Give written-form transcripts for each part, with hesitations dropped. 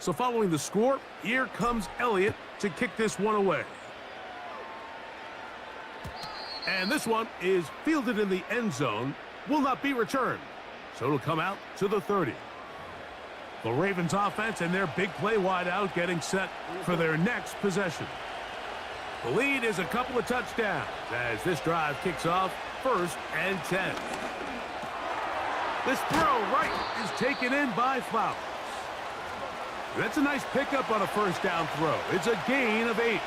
So following the score, here comes Elliott to kick this one away. And this one is fielded in the end zone, will not be returned. So it'll come out to the 30. The Ravens offense and their big play wideout getting set for their next possession. The lead is a couple of touchdowns as this drive kicks off 1st and 10. This throw right is taken in by Flowers. That's a nice pickup on a first down throw. It's a gain of 8.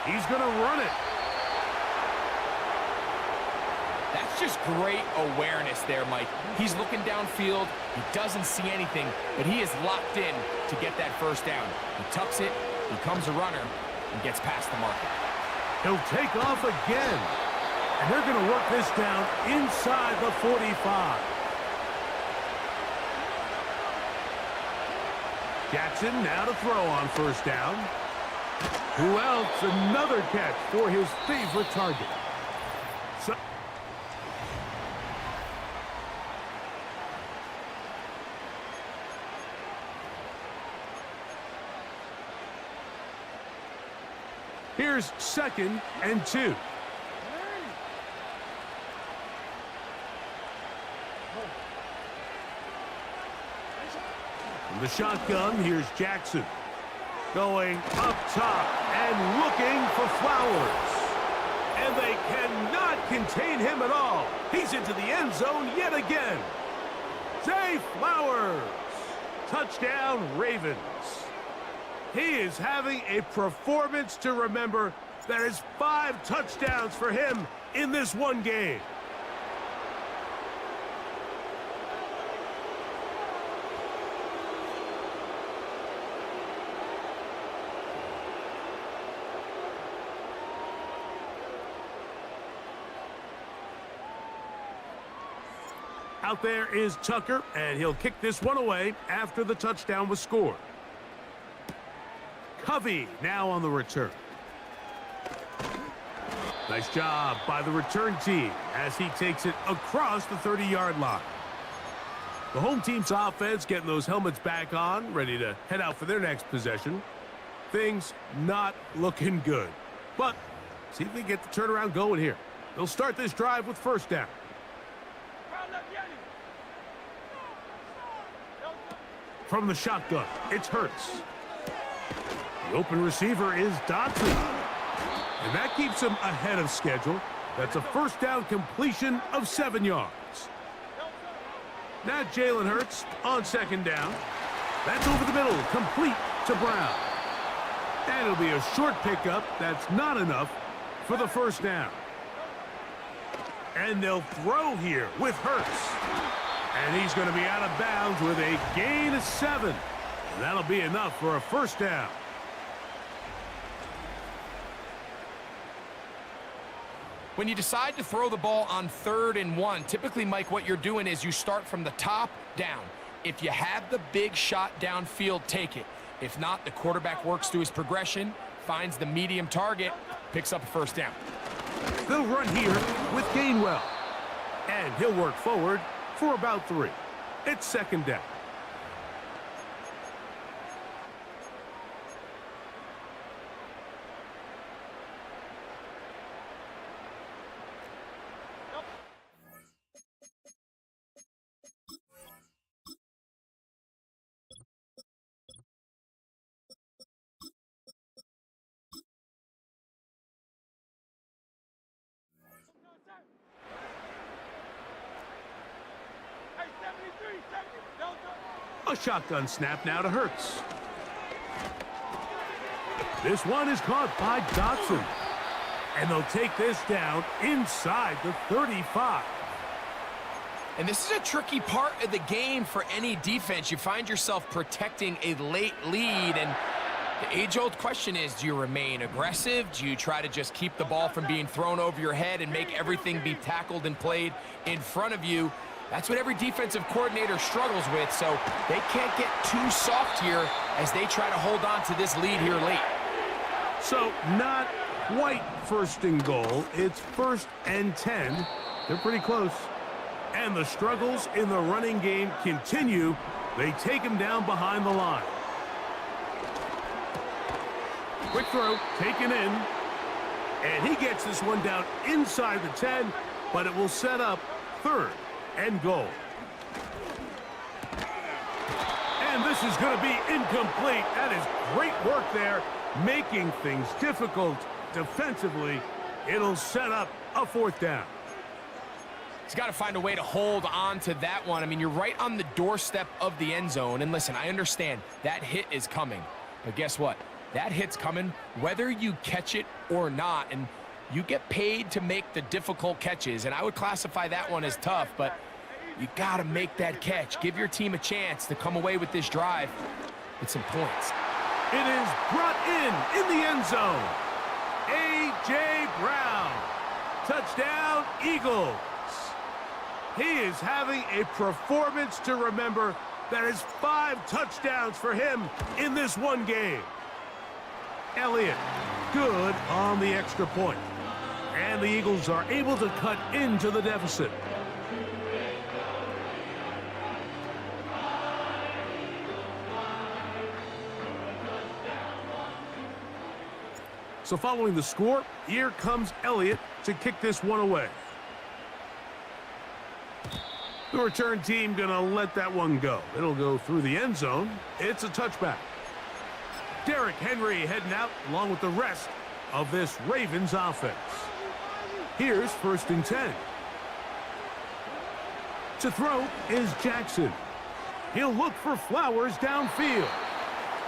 He's going to run it. That's just great awareness there, Mike. He's looking downfield. He doesn't see anything, but he is locked in to get that first down. He tucks it, becomes a runner, and gets past the marker. He'll take off again. And they're going to work this down inside the 45. Jackson now to throw on first down. Who else? Another catch for his favorite target. So here's 2nd and 2. From the shotgun, here's Jackson. Going up top and looking for Flowers. And they cannot contain him at all. He's into the end zone yet again. Zay Flowers. Touchdown, Ravens. He is having a performance to remember. That is 5 touchdowns for him in this one game. Out there is Tucker, and he'll kick this one away after the touchdown was scored. Covey now on the return. Nice job by the return team as he takes it across the 30-yard line. The home team's offense getting those helmets back on, ready to head out for their next possession. Things not looking good. But see if they get the turnaround going here. They'll start this drive with first down. From the shotgun, it's Hurts. The open receiver is Dotson. And that keeps him ahead of schedule. That's a first down completion of 7 yards. Now Jalen Hurts on 2nd down. That's over the middle, complete to Brown. And it'll be a short pickup. That's not enough for the first down. And they'll throw here with Hurts. And he's going to be out of bounds with a gain of 7. And that'll be enough for a first down. When you decide to throw the ball on 3rd and 1, typically, Mike, what you're doing is you start from the top down. If you have the big shot downfield, take it. If not, the quarterback works through his progression, finds the medium target, picks up a first down. They'll run here with Gainwell. And he'll work forward for about 3. It's 2nd down. A shotgun snap now to Hurts. This one is caught by Dotson. And they'll take this down inside the 35. And this is a tricky part of the game for any defense. You find yourself protecting a late lead, and the age-old question is, do you remain aggressive? Do you try to just keep the ball from being thrown over your head and make everything be tackled and played in front of you? That's what every defensive coordinator struggles with, so they can't get too soft here as they try to hold on to this lead here late. So not quite 1st and goal. It's 1st and 10. They're pretty close. And the struggles in the running game continue They take him down behind the line. Quick throw, taken in. And he gets this one down inside the 10, but it will set up 3rd and goal. And this is going to be incomplete. That is great work there, making things difficult defensively. It'll set up a 4th down. He's got to find a way to hold on to that one. I mean, you're right on the doorstep of the end zone. And listen, I understand that hit is coming. But guess what? That hit's coming whether you catch it or not. And you get paid to make the difficult catches. And I would classify that one as tough, but you got to make that catch. Give your team a chance to come away with this drive with some points. It is brought in the end zone. A.J. Brown. Touchdown, Eagles. He is having a performance to remember. That is 5 touchdowns for him in this one game. Elliott, good on the extra point. And the Eagles are able to cut into the deficit. So following the score, here comes Elliott to kick this one away. The return team going to let that one go. It'll go through the end zone. It's a touchback. Derrick Henry heading out along with the rest of this Ravens offense. Here's 1st and 10. To throw is Jackson. He'll look for Flowers downfield.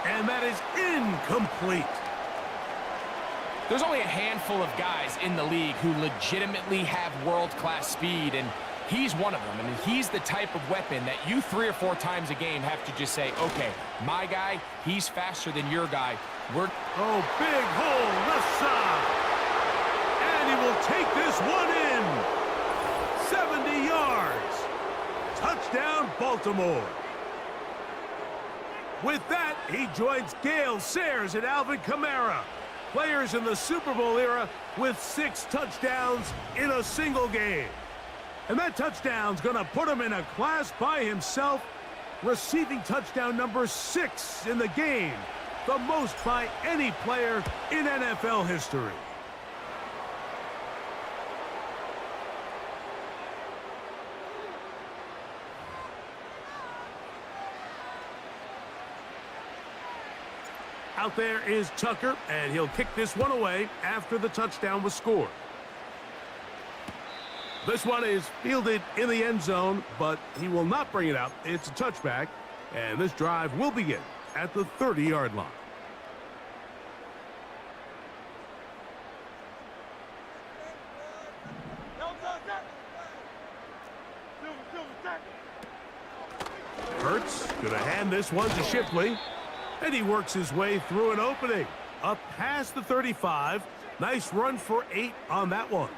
And that is incomplete. There's only a handful of guys in the league who legitimately have world-class speed, and he's one of them. I mean, he's the type of weapon that you 3 or 4 times a game have to just say, okay, my guy, he's faster than your guy. Oh, big hole left side. And he will take this one in. 70 yards. Touchdown, Baltimore. With that, he joins Gale Sayers and Alvin Kamara, players in the Super Bowl era with 6 touchdowns in a single game. And that touchdown's going to put him in a class by himself, receiving touchdown number 6 in the game, the most by any player in NFL history. Out there is Tucker, and he'll kick this one away after the touchdown was scored. This one is fielded in the end zone, but he will not bring it out. It's a touchback, and this drive will begin at the 30-yard line. Hurts gonna hand this one to Shipley, and he works his way through an opening up past the 35. Nice run for 8 on that one.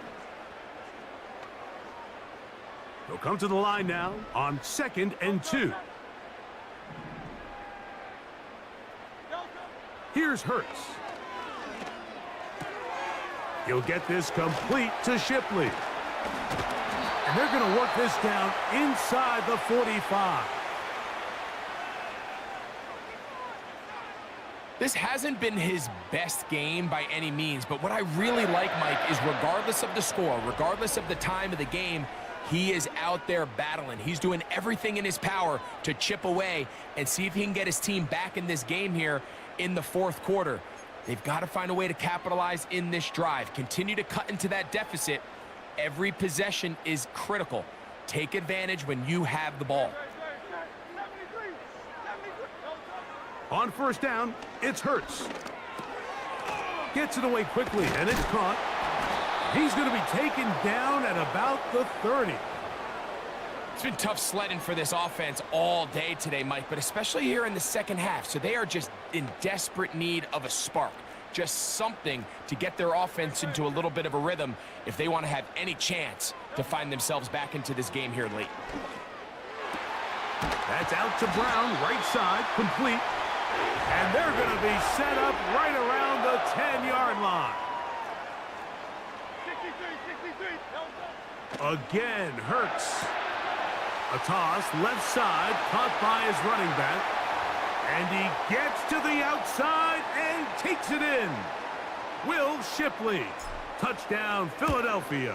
He'll come to the line now on 2nd and 2. Here's Hurts. He'll get this complete to Shipley. And they're going to work this down inside the 45. This hasn't been his best game by any means, but what I really like, Mike, is regardless of the score, regardless of the time of the game, he is out there battling. He's doing everything in his power to chip away and see if he can get his team back in this game here in the 4th quarter. They've got to find a way to capitalize in this drive. Continue to cut into that deficit. Every possession is critical. Take advantage when you have the ball. On 1st down, it's Hurts. Gets it away quickly, and it's caught. He's going to be taken down at about the 30. It's been tough sledding for this offense all day today, Mike, but especially here in the second half. So they are just in desperate need of a spark, just something to get their offense into a little bit of a rhythm if they want to have any chance to find themselves back into this game here late. That's out to Brown, right side, complete. And they're going to be set up right around the 10-yard line. Again, Hurts. A toss, left side, caught by his running back. And he gets to the outside and takes it in. Will Shipley. Touchdown, Philadelphia.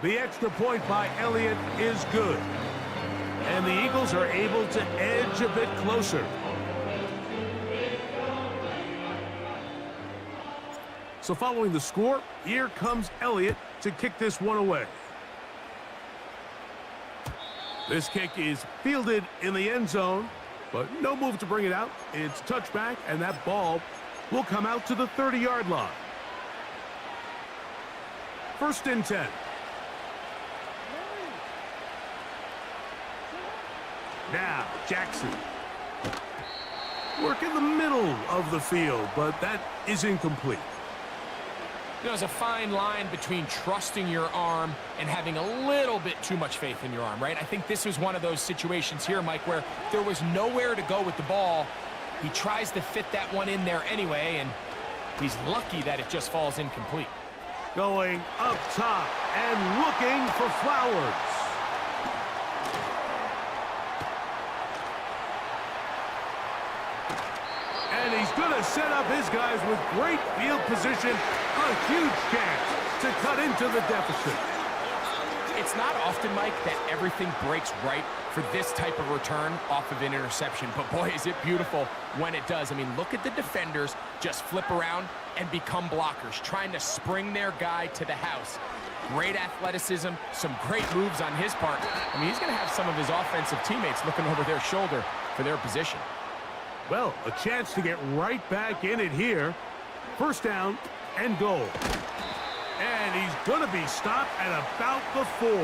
The extra point by Elliott is good. And the Eagles are able to edge a bit closer. So following the score, here comes Elliott to kick this one away. This kick is fielded in the end zone, but no move to bring it out. It's touchback, and that ball will come out to the 30-yard line. 1st and 10. Now, Jackson. Work in the middle of the field, but that is incomplete. There's a fine line between trusting your arm and having a little bit too much faith in your arm, right? I think this was one of those situations here, Mike, where there was nowhere to go with the ball. He tries to fit that one in there anyway, and he's lucky that it just falls incomplete. Going up top and looking for Flowers. And he's going to set up his guys with great field position. A huge chance to cut into the deficit. It's not often, Mike, that everything breaks right for this type of return off of an interception. But boy, is it beautiful when it does. I mean, look at the defenders just flip around and become blockers, trying to spring their guy to the house. Great athleticism, some great moves on his part. I mean, he's going to have some of his offensive teammates looking over their shoulder for their position. Well, a chance to get right back in it here. 1st down and goal. And he's going to be stopped at about the 4. All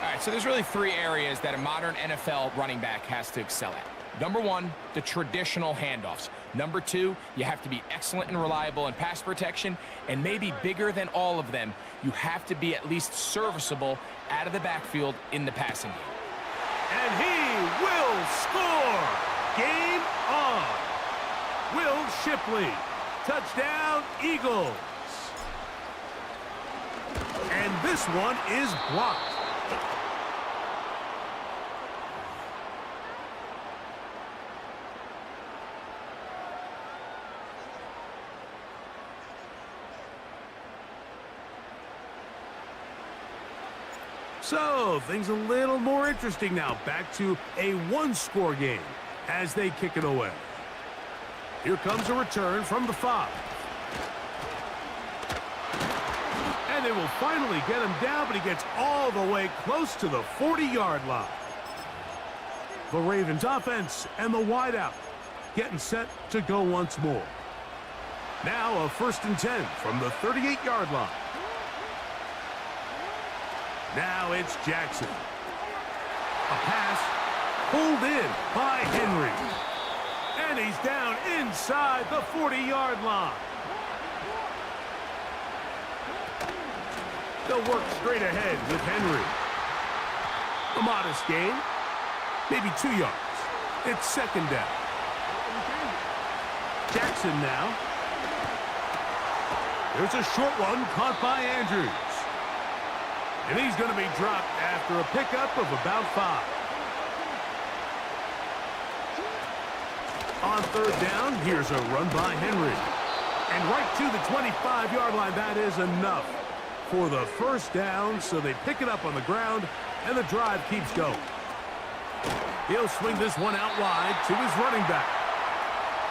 right, so there's really 3 areas that a modern NFL running back has to excel at. Number 1, the traditional handoffs. Number 2, you have to be excellent and reliable in pass protection. And maybe bigger than all of them, you have to be at least serviceable out of the backfield in the passing game. And he will score! Game on! Will Shipley. Touchdown, Eagles. And this one is blocked. So, things a little more interesting now. Back to a one-score game as they kick it away. Here comes a return from the 5. And they will finally get him down, but he gets all the way close to the 40-yard line. The Ravens offense and the wideout getting set to go once more. Now a 1st and 10 from the 38-yard line. Now it's Jackson. A pass pulled in by Henry. And he's down inside the 40-yard line. They'll work straight ahead with Henry. A modest gain, maybe 2 yards. It's 2nd down. Jackson now. There's a short one caught by Andrews. And he's going to be dropped after a pickup of about 5. On 3rd down, here's a run by Henry. And right to the 25-yard line, that is enough for the 1st down. So they pick it up on the ground, and the drive keeps going. He'll swing this one out wide to his running back.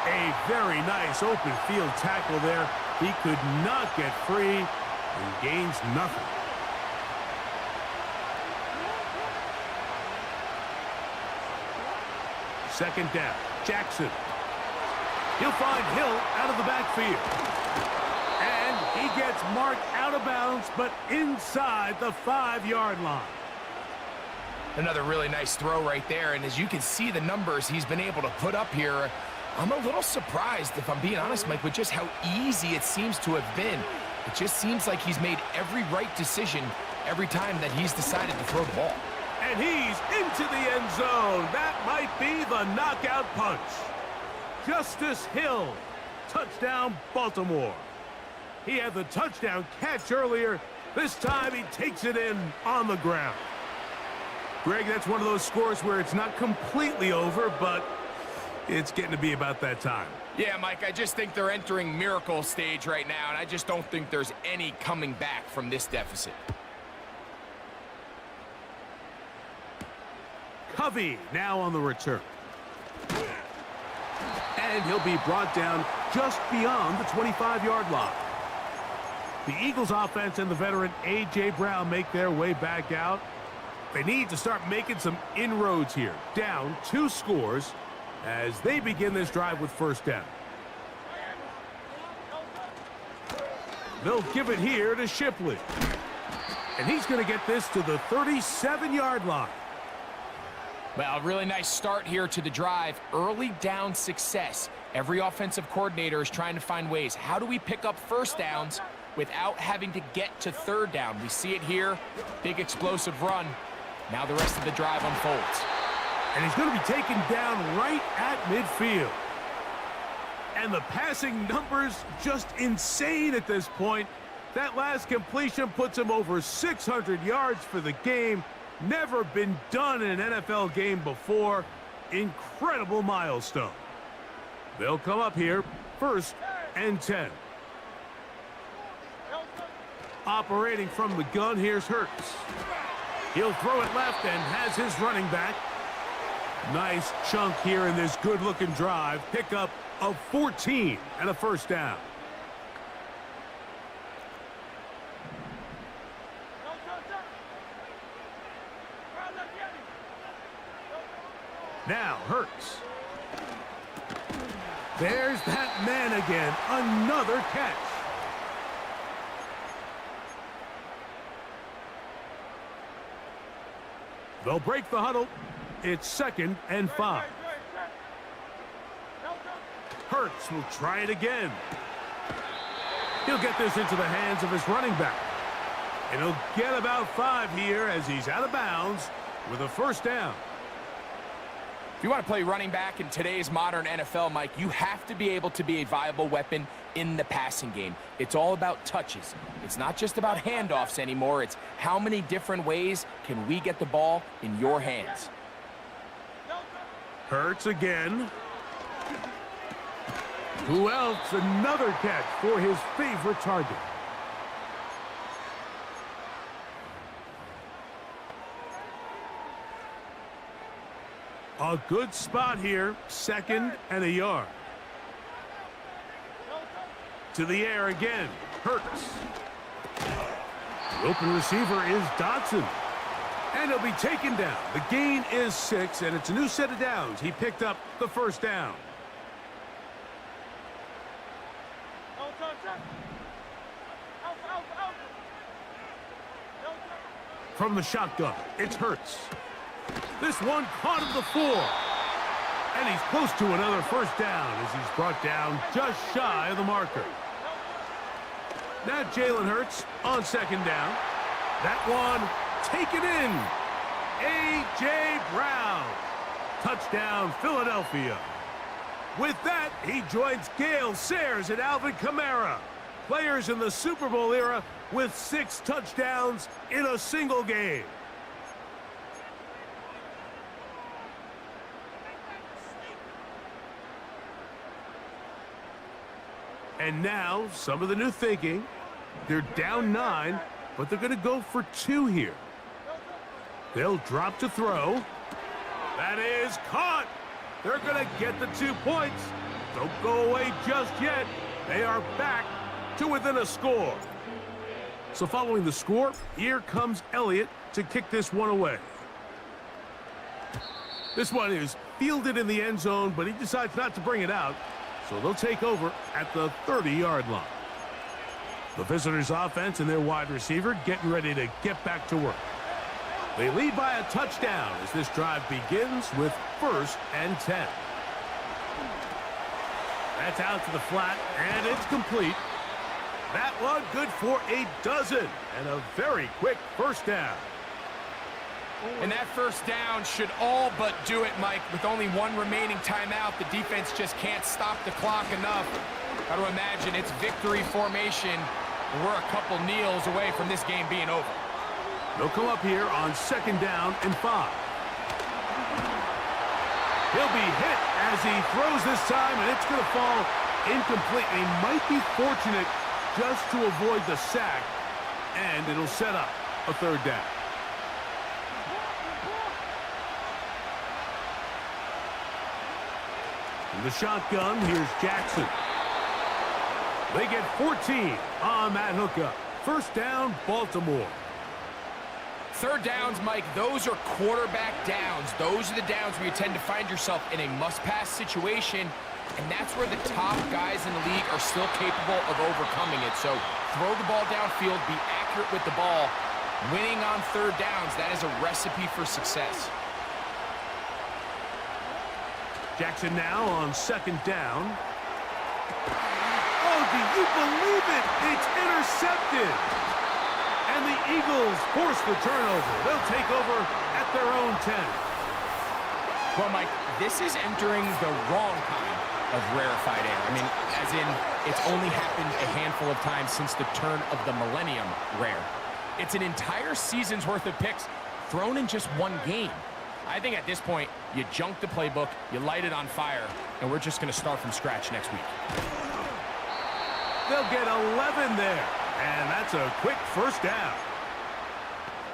A very nice open field tackle there. He could not get free and gains nothing. Second down, Jackson. He'll find Hill out of the backfield. And he gets marked out of bounds, but inside the 5-yard line. Another really nice throw right there, and as you can see the numbers he's been able to put up here, I'm a little surprised, if I'm being honest, Mike, with just how easy it seems to have been. It just seems like he's made every right decision every time that he's decided to throw the ball. And he's into the end zone. That might be the knockout punch. Justice Hill. Touchdown, Baltimore. He had the touchdown catch earlier. This time he takes it in on the ground. Greg, that's one of those scores where it's not completely over, but it's getting to be about that time. Yeah, Mike, I just think they're entering miracle stage right now, and I just don't think there's any coming back from this deficit. Covey now on the return. And he'll be brought down just beyond the 25-yard line. The Eagles offense and the veteran A.J. Brown make their way back out. They need to start making some inroads here. Down 2 scores as they begin this drive with first down. They'll give it here to Shipley. And he's going to get this to the 37-yard line. Well, a really nice start here to the drive. Early down success. Every offensive coordinator is trying to find ways. How do we pick up first downs without having to get to third down? We see it here. Big explosive run. Now the rest of the drive unfolds. And he's going to be taken down right at midfield. And the passing numbers just insane at this point. That last completion puts him over 600 yards for the game. Never been done in an NFL game before. Incredible milestone. They'll come up here, 1st and 10. Operating from the gun, here's Hurts. He'll throw it left and has his running back. Nice chunk here in this good-looking drive. Pickup of 14 and a first down. Now Hurts. There's that man again. Another catch. They'll break the huddle. It's 2nd and 5. Hurts will try it again. He'll get this into the hands of his running back. And he'll get about 5 here as he's out of bounds with a first down. If you want to play running back in today's modern NFL, Mike, you have to be able to be a viable weapon in the passing game. It's all about touches. It's not just about handoffs anymore. It's how many different ways can we get the ball in your hands. Hurts again. Who else? Another catch for his favorite target. A good spot here, 2nd and a yard. To the air again, Hurts. The open receiver is Dotson. And he'll be taken down. The gain is 6, and it's a new set of downs. He picked up the first down. From the shotgun, it's Hurts. This one caught at the 4. And he's close to another first down as he's brought down just shy of the marker. Now Jalen Hurts on 2nd down. That one taken in. A.J. Brown. Touchdown, Philadelphia. With that, he joins Gale Sayers and Alvin Kamara. Players in the Super Bowl era with 6 touchdowns in a single game. And now, some of the new thinking. They're down 9, but they're going to go for 2 here. They'll drop to throw. That is caught. They're going to get the 2 points. Don't go away just yet. They are back to within a score. So following the score, here comes Elliott to kick this one away. This one is fielded in the end zone, but he decides not to bring it out. So they'll take over at the 30-yard line. The visitors' offense and their wide receiver getting ready to get back to work. They lead by a touchdown as this drive begins with 1st and 10. That's out to the flat, and it's complete. That one good for a dozen, and a very quick first down. And that first down should all but do it, Mike. With only 1 remaining timeout, the defense just can't stop the clock enough. Got to imagine it's victory formation. We're a couple kneels away from this game being over. They'll come up here on 2nd down and 5. He'll be hit as he throws this time, and it's going to fall incomplete. He might be fortunate just to avoid the sack, and it'll set up a 3rd down. In the shotgun, here's Jackson. They get 14 on that hookup. 1st down, Baltimore. 3rd downs, Mike, those are quarterback downs. Those are the downs where you tend to find yourself in a must-pass situation, and that's where the top guys in the league are still capable of overcoming it. So throw the ball downfield, be accurate with the ball. Winning on 3rd downs, that is a recipe for success. Jackson now on 2nd down. Oh, do you believe it? It's intercepted. And the Eagles force the turnover. They'll take over at their own 10. Well, Mike, this is entering the wrong kind of rarefied air. I mean, as in, it's only happened a handful of times since the turn of the millennium rare. It's an entire season's worth of picks thrown in just one game. I think at this point, you junk the playbook, you light it on fire, and we're just going to start from scratch next week. They'll get 11 there, and that's a quick 1st down.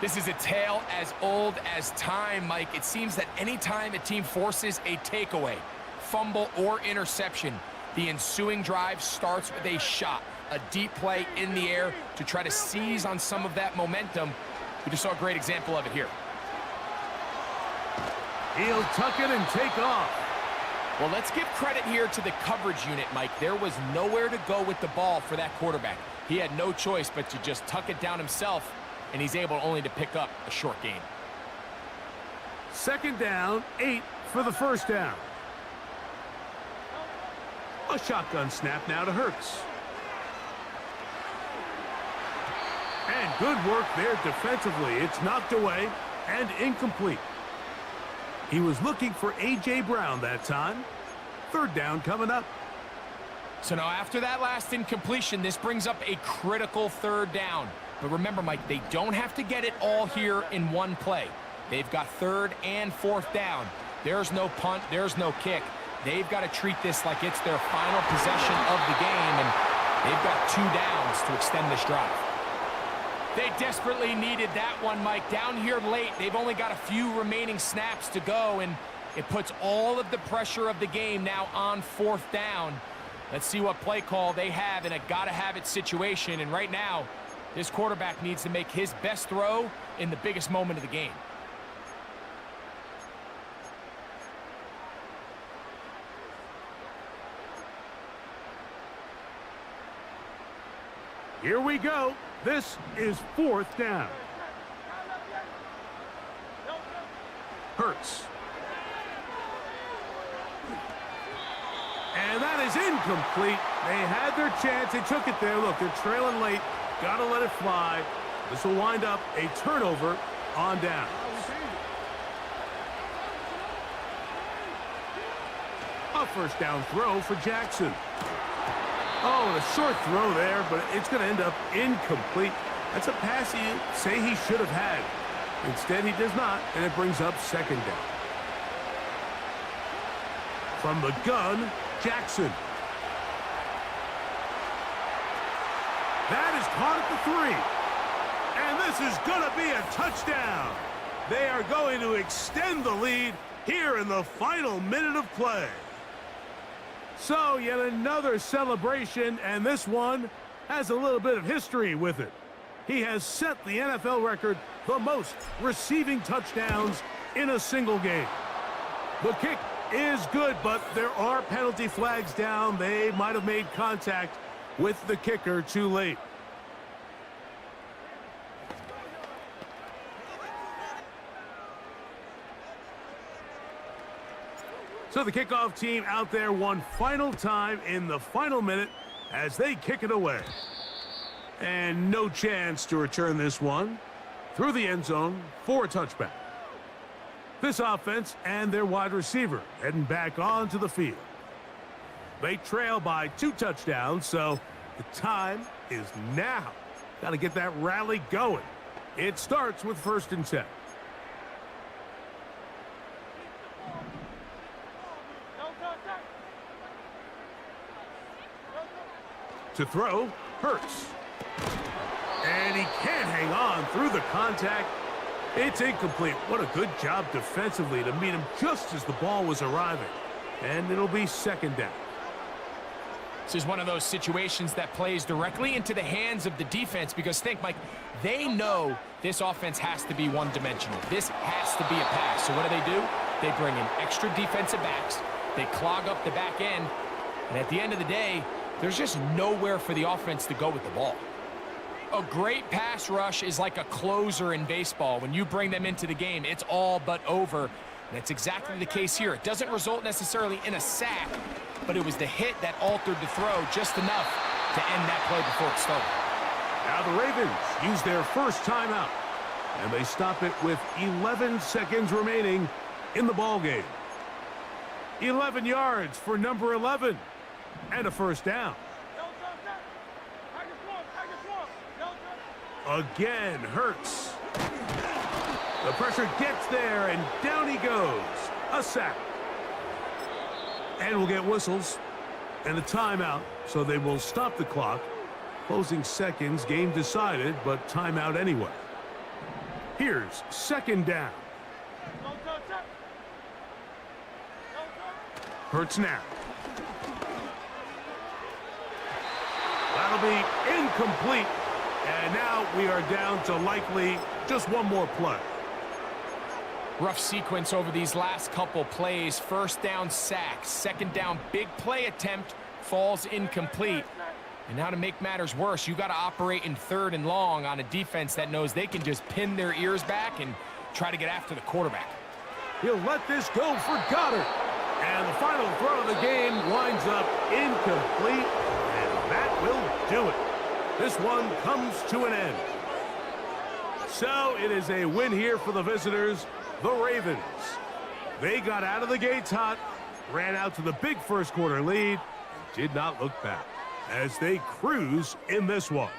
This is a tale as old as time, Mike. It seems that anytime a team forces a takeaway, fumble, or interception, the ensuing drive starts with a shot, a deep play in the air to try to seize on some of that momentum. We just saw a great example of it here. He'll tuck it and take off. Well, let's give credit here to the coverage unit, Mike. There was nowhere to go with the ball for that quarterback. He had no choice but to just tuck it down himself, and he's able only to pick up a short gain. 2nd down, 8 for the 1st down. A shotgun snap now to Hurts. And good work there defensively. It's knocked away and incomplete. He was looking for A.J. Brown that time. 3rd down coming up. So now after that last incompletion, this brings up a critical 3rd down. But remember, Mike, they don't have to get it all here in one play. They've got 3rd and 4th down. There's no punt, there's no kick. They've got to treat this like it's their final possession of the game, and they've got 2 downs to extend this drive. They desperately needed that one, Mike. Down here late, they've only got a few remaining snaps to go, and it puts all of the pressure of the game now on 4th down. Let's see what play call they have in a gotta-have-it situation, and right now, this quarterback needs to make his best throw in the biggest moment of the game. Here we go. This is 4th down. Hurts. And that is incomplete. They had their chance. They took it there. Look, they're trailing late. Got to let it fly. This will wind up a turnover on down. A 1st down throw for Jackson. Oh, a short throw there, but it's going to end up incomplete. That's a pass you say he should have had. Instead, he does not, and it brings up 2nd down. From the gun, Jackson. That is caught at the 3. And this is going to be a touchdown. They are going to extend the lead here in the final minute of play. So, yet another celebration, and this one has a little bit of history with it. He has set the NFL record, the most receiving touchdowns in a single game. The kick is good, but there are penalty flags down. They might have made contact with the kicker too late. So the kickoff team out there one final time in the final minute as they kick it away. And no chance to return this one through the end zone for a touchback. This offense and their wide receiver heading back onto the field. They trail by 2 touchdowns, so the time is now. Got to get that rally going. It starts with 1st and 10. To throw, Hurts. And he can't hang on through the contact. It's incomplete. What a good job defensively to meet him just as the ball was arriving. And it'll be 2nd down. This is one of those situations that plays directly into the hands of the defense because think, Mike, they know this offense has to be one-dimensional. This has to be a pass. So what do? They bring in extra defensive backs. They clog up the back end. And at the end of the day, there's just nowhere for the offense to go with the ball. A great pass rush is like a closer in baseball. When you bring them into the game, it's all but over. And that's exactly the case here. It doesn't result necessarily in a sack, but it was the hit that altered the throw just enough to end that play before it started. Now the Ravens use their first timeout, and they stop it with 11 seconds remaining in the ballgame. 11 yards for number 11, and a 1st down. Again, Hurts. The pressure gets there, and down he goes. A sack. And we'll get whistles and a timeout, so they will stop the clock. Closing seconds, game decided, but timeout anyway. Here's 2nd down. Hurts now. That'll be incomplete. And now we are down to likely just one more play. Rough sequence over these last couple plays. 1st down, sack. 2nd down, big play attempt, falls incomplete. And now to make matters worse, you got to operate in 3rd and long on a defense that knows they can just pin their ears back and try to get after the quarterback. He'll let this go for Goddard. And the final throw of the game winds up incomplete, and that will do it. This one comes to an end. So it is a win here for the visitors, the Ravens. They got out of the gates hot, ran out to the big 1st quarter lead, and did not look back as they cruise in this one.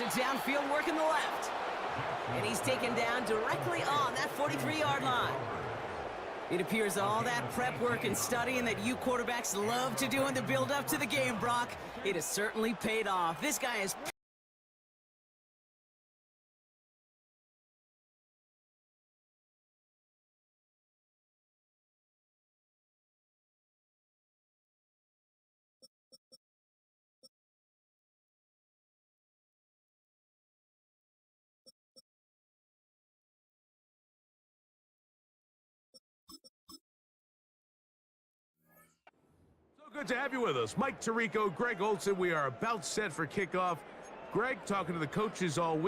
it downfield, working the left. And he's taken down directly on that 43-yard line. It appears all that prep work and studying that you quarterbacks love to do in the build-up to the game, Brock, it has certainly paid off. This guy is... Good to have you with us. Mike Tirico, Greg Olson. We are about set for kickoff. Greg, talking to the coaches all week.